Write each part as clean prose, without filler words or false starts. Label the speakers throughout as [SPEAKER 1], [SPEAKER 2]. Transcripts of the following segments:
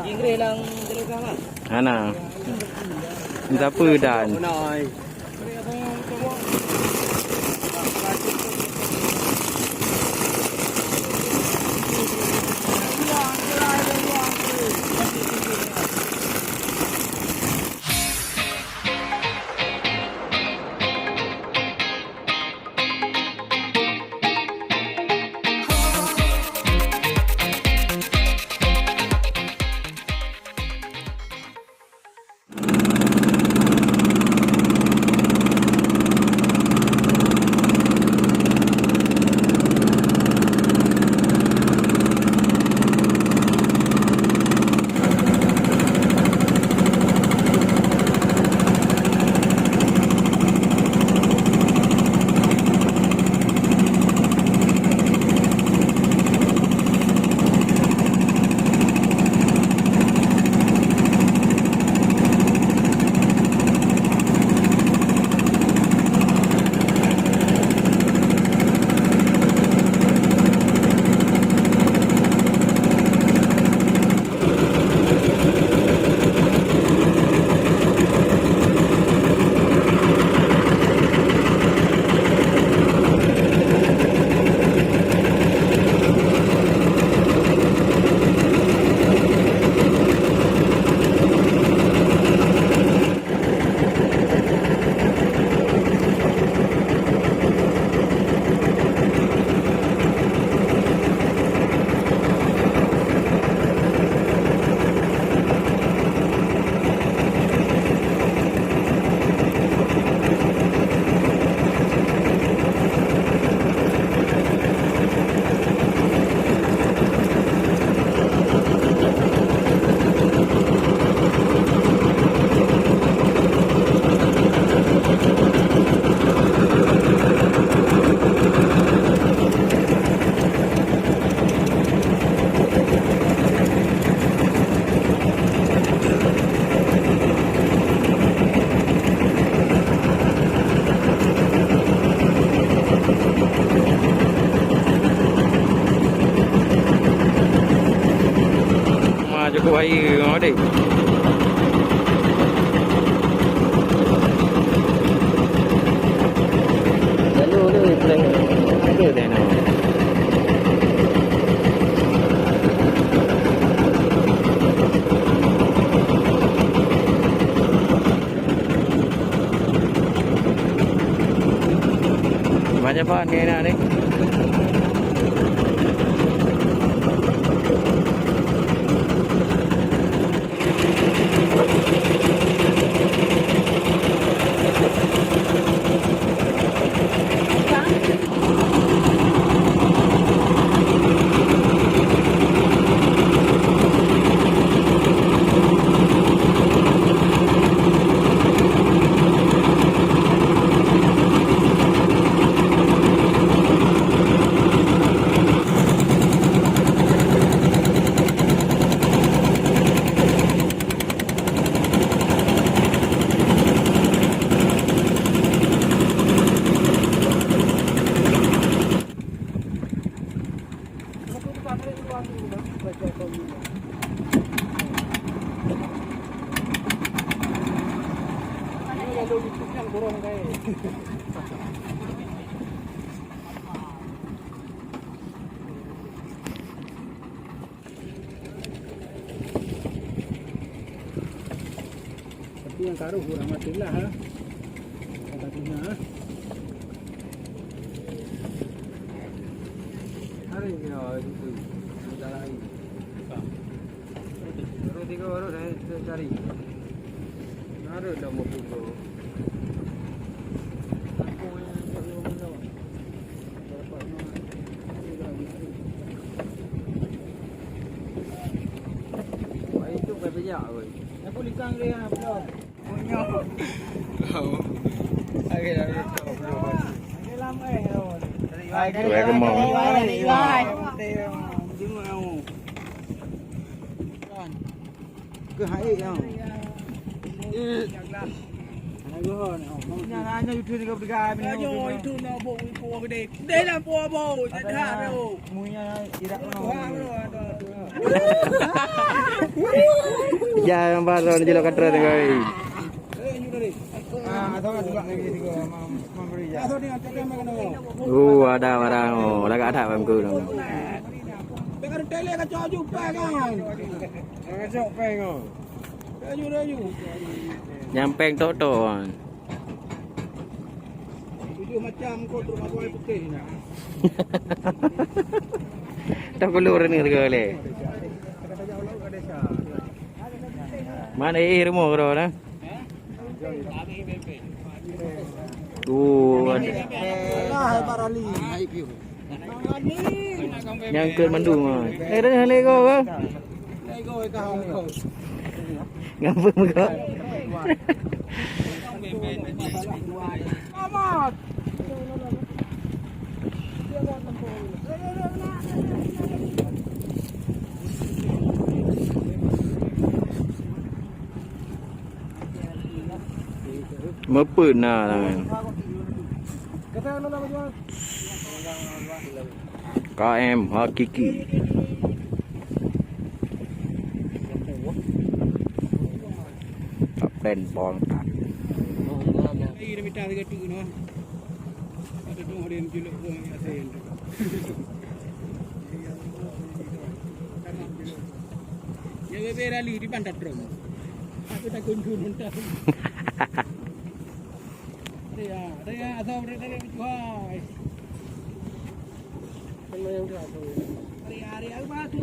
[SPEAKER 1] Ingrid lang dalaga mah.
[SPEAKER 2] Ana. Minta apa dan? Cukup air adik. Lalu ni plan ada dah nak. Banyak bahan ni nak ni.
[SPEAKER 3] Tapi yang taruh kurang matilah ha. Katanya ha. Hari ni itu jalan ini. Baru 3 baru saya cari. Ada dah mau tu. Itu banyak weh. Aku likang dia apa? Punya. Oh. Agak dah tahu belum. Agak lama
[SPEAKER 2] Agak kemau.
[SPEAKER 3] Ke hai yang. Ayo, nhà YouTube ni kau pergi ni.
[SPEAKER 1] Ayo YouTube nak buat info gede. Dia nak buat apa? Tak ada.
[SPEAKER 3] Munya tidak mau.
[SPEAKER 2] Jangan baru ni jelak katra tengah ni.
[SPEAKER 3] Atau juga lagi tiga memberi je. Atau dia cakap mana?
[SPEAKER 2] Ada barang oh, lagak ada bangku tu.
[SPEAKER 1] Bekan tele ka choju pengan.
[SPEAKER 3] Kacau peng.
[SPEAKER 1] Raju.
[SPEAKER 2] Nyampeng tok-tok kan.
[SPEAKER 1] Video macam kau terus pakai putih ni.
[SPEAKER 2] Tak perlu ni sekali. Mana rumah kau dah?
[SPEAKER 1] Lah barali.
[SPEAKER 2] Yang ke mandu mah. Dah lego ke?
[SPEAKER 1] Lego kau.
[SPEAKER 2] Ngapa muka?
[SPEAKER 1] Amat.
[SPEAKER 2] Mepun nah tangan. KM Hakiki. Kapten Bongkat.
[SPEAKER 1] Ini minta 3 tu no. Ada tu orang juluk pun asin. Yang berali di pantat drum. Aku tak kunjung mentah. Dia asal dia jual. Hari-hari aku batu.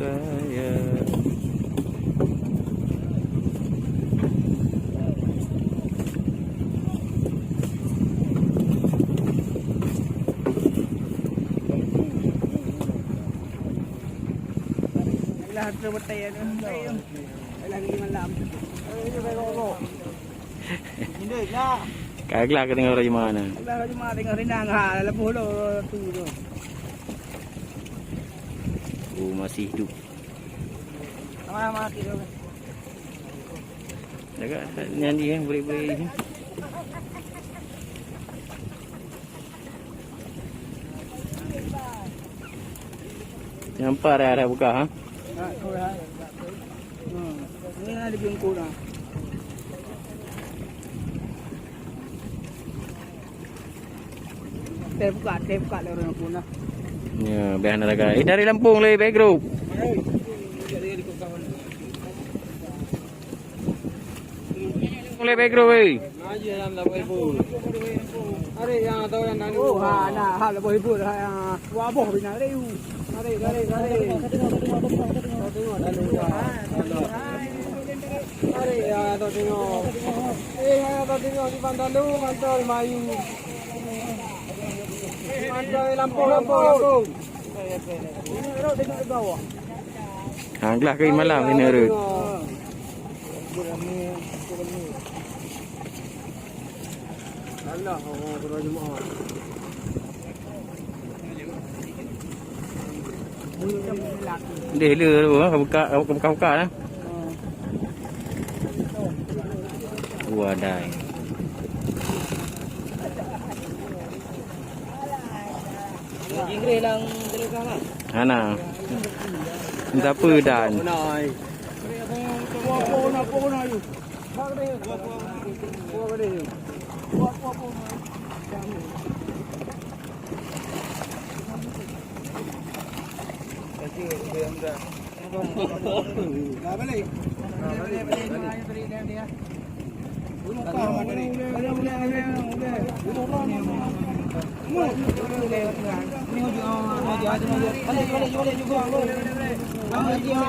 [SPEAKER 2] Saya
[SPEAKER 1] Lahat na matay ano. Lagi malam. Hindi na.
[SPEAKER 2] kagak ke tengok orang mana.
[SPEAKER 1] Wala ka mga tingin rin nga alam mo lo tulo.
[SPEAKER 2] Masih hidup.
[SPEAKER 1] Mati daw.
[SPEAKER 2] Dekat nyanyi kan boleh-boleh ni. Nampak dah buka ha.
[SPEAKER 1] Ini ada bingkung dah. Buka le orang puna.
[SPEAKER 2] Ya, biar nak dari Lampung le back group. Le back group oi.
[SPEAKER 3] Aje yang la boy bu. Are yang tahu yang nani.
[SPEAKER 1] Oh, ha la boy bu ha. Wa boh bina re u. Are. Are ya to tengok. Ya to tengok di Bandalu mantul mayu. Mantul Lampung. Ini tengok ke bawah.
[SPEAKER 2] Hanglah ke malam ini re.
[SPEAKER 3] Allah, oh, Jumaat.
[SPEAKER 2] Dia le tu buka dah. Wadai.
[SPEAKER 1] Ingre lang dalaga lah.
[SPEAKER 2] Ana. Minta apa dan?
[SPEAKER 1] Apa na yun? Balik.
[SPEAKER 3] Balik juga. Lagi yang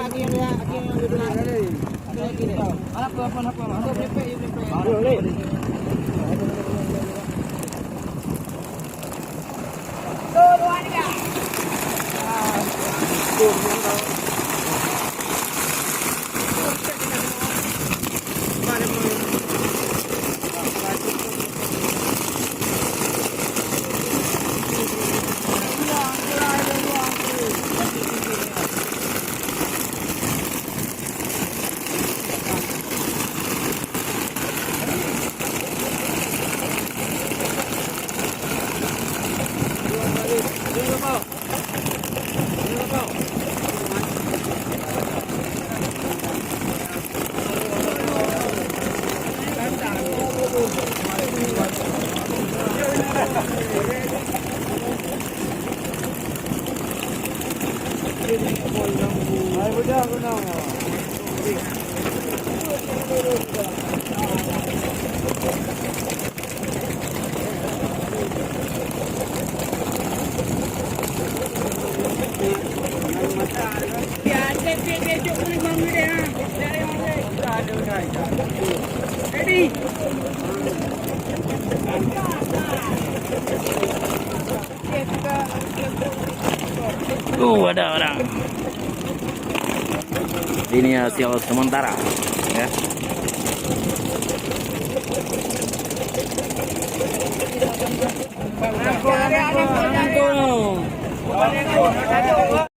[SPEAKER 2] Ada orang. Ini hasil sementara, ya.
[SPEAKER 3] Angkut.